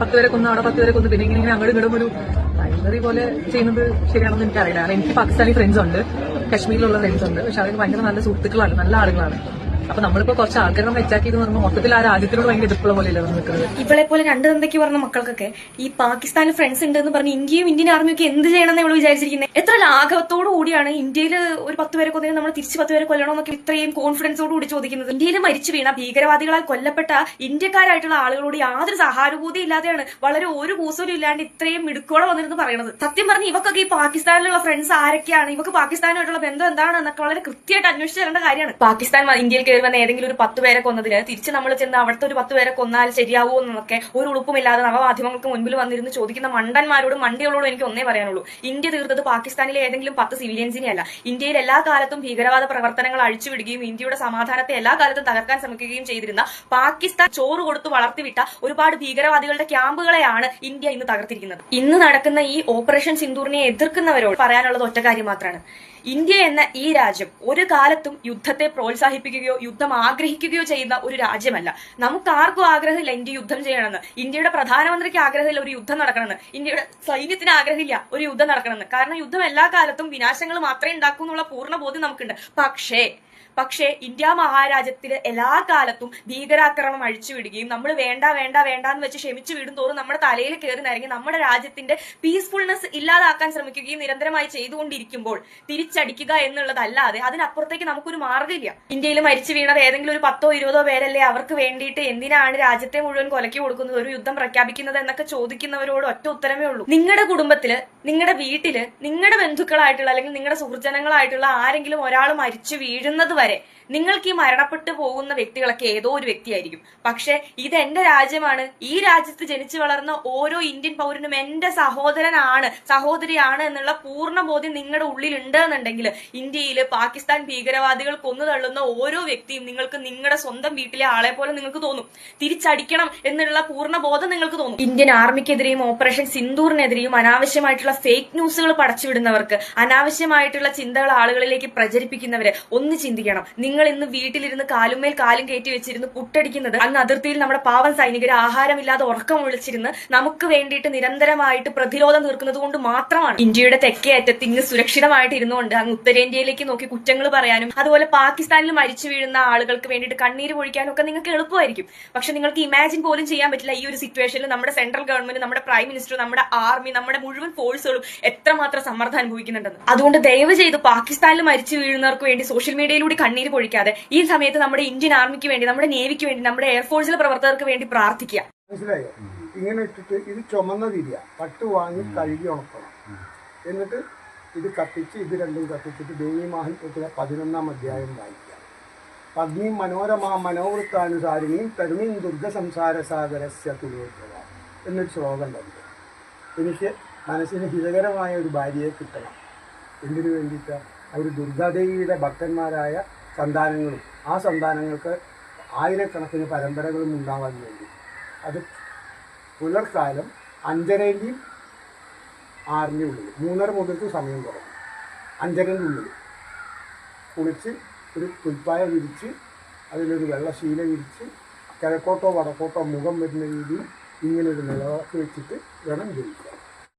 10 പേരെ കൊന്ന് അവിടെ 10 പേരെ കൊന്ന് പിന്നെ ഇങ്ങനെ അങ്ങോട്ടും ഇങ്ങോട്ടും ഒരു ടൈമറി പോലെ ചെയ്യുന്നത് ശരിയാണെന്ന് എനിക്കറിയില്ല. കാരണം എനിക്ക് പാകിസ്ഥാനി ഫ്രണ്ട്സ് ഉണ്ട്, കശ്മീരിലുള്ള ഫ്രണ്ട്സ് ഉണ്ട്. പക്ഷെ അവർ ഭയങ്കര നല്ല സുഹൃത്തുക്കളാണ്, നല്ല ആളുകളാണ്. അപ്പൊ നമ്മളിപ്പോ കുറച്ച് ആൾക്കാരെ നമ്മൾ അറ്റാക്ക് പറയുമ്പോൾ മൊത്തത്തിൽ ആ രാജ്യത്തിനോട് ഭയങ്കര എതിർപ്പുള്ള പോലെയല്ല നിൽക്കുന്നത്. ഇവളെ പോലെ രണ്ട് തന്തയ്ക്ക് പറഞ്ഞ മക്കൾക്കൊക്കെ ഈ പാകിസ്ഥാനിൽ ഫ്രണ്ട്സ് ഉണ്ട് എന്ന് പറഞ്ഞ് ഇന്ത്യയും ഇന്ത്യൻ ആർമിയും ഒക്കെ എന്ത് ചെയ്യണമെന്ന് ഇവള് വിചാരിച്ചിരിക്കുന്നത്? എത്ര ലാഘവത്തോടു കൂടിയാണ് ഇന്ത്യയിൽ ഒരു 10 പേരെ കൊന്നതിന് നമ്മൾ തിരിച്ച് 10 പേരെ കൊല്ലണമെന്നൊക്കെ ഇത്രയും കോൺഫിഡൻസോട് കൂടി ചോദിക്കുന്നത്? ഇന്ത്യയിൽ മരിച്ചു വീണ ഭീകരവാദികളാൽ കൊല്ലപ്പെട്ട ഇന്ത്യക്കാരായിട്ടുള്ള ആളുകളോട് യാതൊരു സഹാനുഭൂതി ഇല്ലാതെയാണ് വളരെ ഒരു കൂസലും ഇല്ലാണ്ട് ഇത്രയും മിടുക്കോടെ വന്നിരുന്ന് പറയുന്നത്. സത്യം പറഞ്ഞ് ഇവക്കൊക്കെ ഈ പാകിസ്ഥാനിലുള്ള ഫ്രണ്ട്സ് ആരൊക്കെയാണ്, ഇവക്ക് പാകിസ്ഥാനുമായിട്ടുള്ള ബന്ധം എന്താണ് എന്നൊക്കെ വളരെ കൃത്യമായിട്ട് അന്വേഷിച്ച് തരേണ്ട കാര്യമാണ്. പാകിസ്ഥാൻ ഇന്ത്യയിൽ കയറി വന്ന ഏതെങ്കിലും ഒരു 10 പേരെ കൊന്നതിന് തിരിച്ച് നമ്മൾ ചെന്ന് അവിടുത്തെ ഒരു 10 പേരെ കൊന്നാൽ ശരിയാവൂ എന്നൊക്കെ ഒരു ഉളുപ്പുമില്ലാതെ നവമാധ്യമങ്ങൾക്ക് മുൻപിൽ വന്നിരുന്ന് ചോദിക്കുന്ന മണ്ടന്മാരോടും മണ്ടികളോടും എനിക്ക് ഒന്നേ പറയാനുള്ളൂ. ഇന്ത്യ തീർത്തത് പാകിസ്ഥാനിലെ ഏതെങ്കിലും 10 സിവിലിയൻസിനെ അല്ല. ഇന്ത്യയിൽ എല്ലാ കാലത്തും ഭീകരവാദ പ്രവർത്തനങ്ങൾ അഴിച്ചുവിടുകയും ഇന്ത്യയുടെ സമാധാനത്തെ എല്ലാ കാലത്തും തകർക്കാൻ ശ്രമിക്കുകയും ചെയ്തിരുന്ന പാകിസ്ഥാൻ ചോറ് കൊടുത്തു വളർത്തിവിട്ട ഒരുപാട് ഭീകരവാദികളുടെ ക്യാമ്പുകളെയാണ് ഇന്ത്യ ഇന്ന് തകർത്തിരിക്കുന്നത്. ഇന്ന് നടക്കുന്ന ഈ ഓപ്പറേഷൻ സിന്ദൂറിനെ എതിർക്കുന്നവരോട് പറയാനുള്ളത് ഒറ്റ കാര്യം മാത്രമാണ്. ഇന്ത്യ എന്ന ഈ രാജ്യം ഒരു കാലത്തും യുദ്ധത്തെ പ്രോത്സാഹിപ്പിക്കുകയോ യുദ്ധം ആഗ്രഹിക്കുകയോ ചെയ്യുന്ന ഒരു രാജ്യമല്ല. നമുക്ക് ആർക്കും ആഗ്രഹമില്ല ഇന്ത്യ യുദ്ധം ചെയ്യണമെന്ന്. ഇന്ത്യയുടെ പ്രധാനമന്ത്രിക്ക് ആഗ്രഹമില്ല ഒരു യുദ്ധം നടക്കണമെന്ന്. ഇന്ത്യയുടെ സൈന്യത്തിന് ആഗ്രഹമില്ല ഒരു യുദ്ധം നടക്കണമെന്ന്. കാരണം യുദ്ധം എല്ലാ കാലത്തും വിനാശങ്ങൾ മാത്രമേ ഉണ്ടാക്കൂ എന്നുള്ള പൂർണ്ണ ബോധ്യം നമുക്കുണ്ട്. പക്ഷേ ഇന്ത്യ മഹാരാജ്യത്തില് എല്ലാ കാലത്തും ഭീകരാക്രമണം അഴിച്ചുവിടുകയും നമ്മൾ വേണ്ട വേണ്ട വേണ്ട എന്ന് വെച്ച് ക്ഷമിച്ചു വിടും തോറും നമ്മുടെ തലയിൽ കയറി നിറങ്ങി നമ്മുടെ രാജ്യത്തിന്റെ പീസ്ഫുൾനെസ് ഇല്ലാതാക്കാൻ ശ്രമിക്കുകയും നിരന്തരമായി ചെയ്തുകൊണ്ടിരിക്കുമ്പോൾ തിരിച്ചടിക്കുക എന്നുള്ളതല്ലാതെ അതിനപ്പുറത്തേക്ക് നമുക്കൊരു മാർഗ്ഗമില്ല. ഇന്ത്യയിൽ മരിച്ചു വീണത് ഏതെങ്കിലും ഒരു 10ഓ 20ഓ പേരല്ലേ? അവർക്ക് വേണ്ടിയിട്ട് എന്തിനാണ് രാജ്യത്തെ മുഴുവൻ കൊലക്കി കൊടുക്കുന്നത്, ഒരു യുദ്ധം പ്രഖ്യാപിക്കുന്നത് എന്നൊക്കെ ചോദിക്കുന്നവരോട് ഒറ്റ ഉത്തരമേ ഉള്ളൂ. നിങ്ങളുടെ കുടുംബത്തില്, നിങ്ങളുടെ വീട്ടില്, നിങ്ങളുടെ ബന്ധുക്കളായിട്ടുള്ള അല്ലെങ്കിൽ നിങ്ങളുടെ സുഹൃജനങ്ങളായിട്ടുള്ള ആരെങ്കിലും ഒരാൾ മരിച്ചു വീഴുന്നത് വരെ നിങ്ങൾക്ക് ഈ മരണപ്പെട്ടു പോകുന്ന വ്യക്തികളൊക്കെ ഏതോ ഒരു വ്യക്തിയായിരിക്കും. പക്ഷെ ഇത് എന്റെ രാജ്യമാണ്, ഈ രാജ്യത്ത് ജനിച്ചു വളർന്ന ഓരോ ഇന്ത്യൻ പൗരനും എന്റെ സഹോദരനാണ്, സഹോദരിയാണ് എന്നുള്ള പൂർണ്ണ ബോധ്യം നിങ്ങളുടെ ഉള്ളിലുണ്ട് എന്നുണ്ടെങ്കിൽ ഇന്ത്യയില് പാകിസ്ഥാൻ ഭീകരവാദികൾ കൊന്നു തള്ളുന്ന ഓരോ വ്യക്തിയും നിങ്ങൾക്ക് നിങ്ങളുടെ സ്വന്തം വീട്ടിലെ ആളെ പോലെ നിങ്ങൾക്ക് തോന്നും. തിരിച്ചടിക്കണം എന്നുള്ള പൂർണ്ണ ബോധം നിങ്ങൾക്ക് തോന്നും. ഇന്ത്യൻ ആർമിക്കെതിരെയും ഓപ്പറേഷൻ സിന്ദൂറിനെതിരെയും അനാവശ്യമായിട്ടുള്ള ഫേക്ക് ന്യൂസുകൾ പടച്ചുവിടുന്നവർക്ക്, അനാവശ്യമായിട്ടുള്ള ചിന്തകൾ ആളുകളിലേക്ക് പ്രചരിപ്പിക്കുന്നവര് ഒന്ന് ചിന്തിക്കണം. നിങ്ങൾ ഇന്ന് വീട്ടിലിരുന്ന് കാലുമേൽ കാലും കയറ്റി വെച്ചിരുന്ന് പുട്ടടിക്കുന്നത് അന്ന് അതിർത്തിയിൽ നമ്മുടെ പാവം സൈനികരെ ആഹാരമില്ലാതെ ഉറക്കം വിളിച്ചിരുന്ന് നമുക്ക് വേണ്ടിയിട്ട് നിരന്തരമായിട്ട് പ്രതിരോധം തീർക്കുന്നത് കൊണ്ട് മാത്രമാണ്. ഇന്ത്യയുടെ തെക്കേ അറ്റത്ത് ഇന്ന് സുരക്ഷിതമായിട്ട് ഇരുന്നുകൊണ്ട് അങ്ങ് ഉത്തരേന്ത്യയിലേക്ക് നോക്കി കുറ്റങ്ങൾ പറയാനും അതുപോലെ പാകിസ്ഥാനിൽ മരിച്ചു വീഴുന്ന ആളുകൾക്ക് വേണ്ടിയിട്ട് കണ്ണീര് പൊഴിക്കാനും ഒക്കെ നിങ്ങൾക്ക് എളുപ്പമായിരിക്കും. പക്ഷെ നിങ്ങൾക്ക് ഇമാജിൻ പോലും ചെയ്യാൻ പറ്റില്ല ഈ ഒരു സിറ്റുവേഷനിൽ നമ്മുടെ സെൻട്രൽ ഗവൺമെന്റ്, നമ്മുടെ പ്രൈം മിനിസ്റ്റർ, നമ്മുടെ ആർമി, നമ്മുടെ മുഴുവൻ ഫോഴ്സുകളും എത്രമാത്രം സമ്മർദ്ദം അനുഭവിക്കുന്നുണ്ടെന്ന്. അതുകൊണ്ട് ദയവ് ചെയ്ത് പാകിസ്ഥാനിൽ മരിച്ചു വീഴുന്നവർക്ക് വേണ്ടി സോഷ്യൽ മീഡിയയിലൂടെ കണ്ണീര് പൊഴിക്കാതെ ഈ സമയത്ത് നമ്മുടെ ഇന്ത്യൻ ആർമിക്ക് വേണ്ടി, നമ്മുടെ നേവിക്ക് വേണ്ടി, നമ്മുടെ എയർഫോഴ്സിലെ പ്രവർത്തകർക്ക് വേണ്ടി പ്രാർത്ഥിക്കുക. മനസ്സിലായോ? ഇങ്ങനെ ഇട്ടിട്ട് ഇത് ചുമന്ന തിരിയ പട്ട് വാങ്ങി കഴുകി ഉണക്കണം. എന്നിട്ട് ഇത് കത്തിച്ച് ഇത് രണ്ടും കത്തിച്ചിട്ട് ദേവി മഹാത്മ്യത്തിലെ 11-ാം അധ്യായം വായിക്കുക. പത്നി മനോരമ മനോവൃത്താനുസാരിണിയും തരുണീം ദുർഗ സംസാര സാഗരസ്യ തുലോത്സവ എന്നൊരു ശ്ലോകം ഉണ്ട്. എനിക്ക് മനസ്സിന് ഹിതകരമായ ഒരു ഭാര്യയെ കിട്ടണം. എന്തിനു വേണ്ടിയിട്ടാണ്? അവർ ദുർഗാദേവിയുടെ ഭക്തന്മാരായ സന്താനങ്ങളും ആ സന്താനങ്ങൾക്ക് ആയിരക്കണക്കിന് പരമ്പരകളും ഉണ്ടാവാൻ വേണ്ടി. അത് പുലർക്കാലം 5:30-ന്റെയും 6-ന്റെയും ഉള്ളിൽ, 3:30 മുതൽക്ക് സമയം കുറവും, 5:30-ന്റെ ഉള്ളിൽ കുളിച്ച് ഒരു പുൽപ്പായ വിരിച്ച് അതിലൊരു വെള്ളശീല വിരിച്ച് കിഴക്കോട്ടോ വടക്കോട്ടോ മുഖം വരുന്ന രീതിയിൽ ഇങ്ങനൊരു നിലവാക്കി വെച്ചിട്ട് വേണം ജയിക്കുക.